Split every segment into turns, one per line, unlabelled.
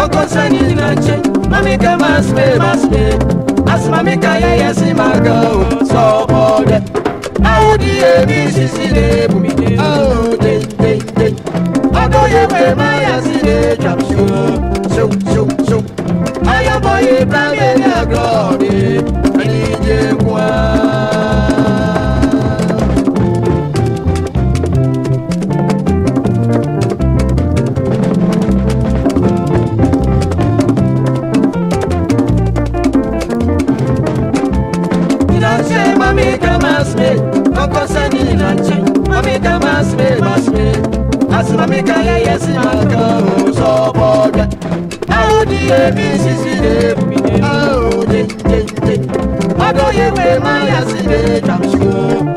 Kokosani nanche, mamika masme. As mamika yes imago, so bode. Oh dear, this is the bumi. Oh day. I go ye way my aside jump show. I am boy brave na glory. I need you as mamika yes imago so bode. Oh dear, this is the bumi. Oh day. I go ye way my aside jump show.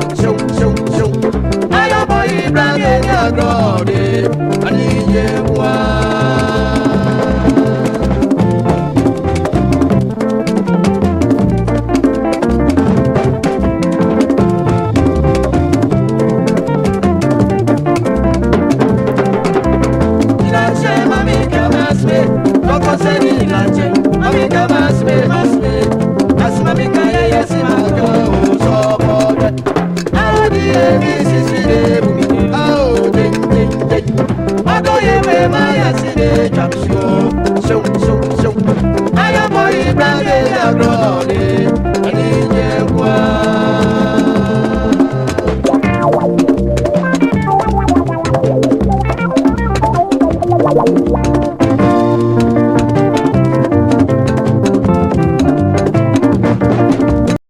I am boy brave na glory. I need you show.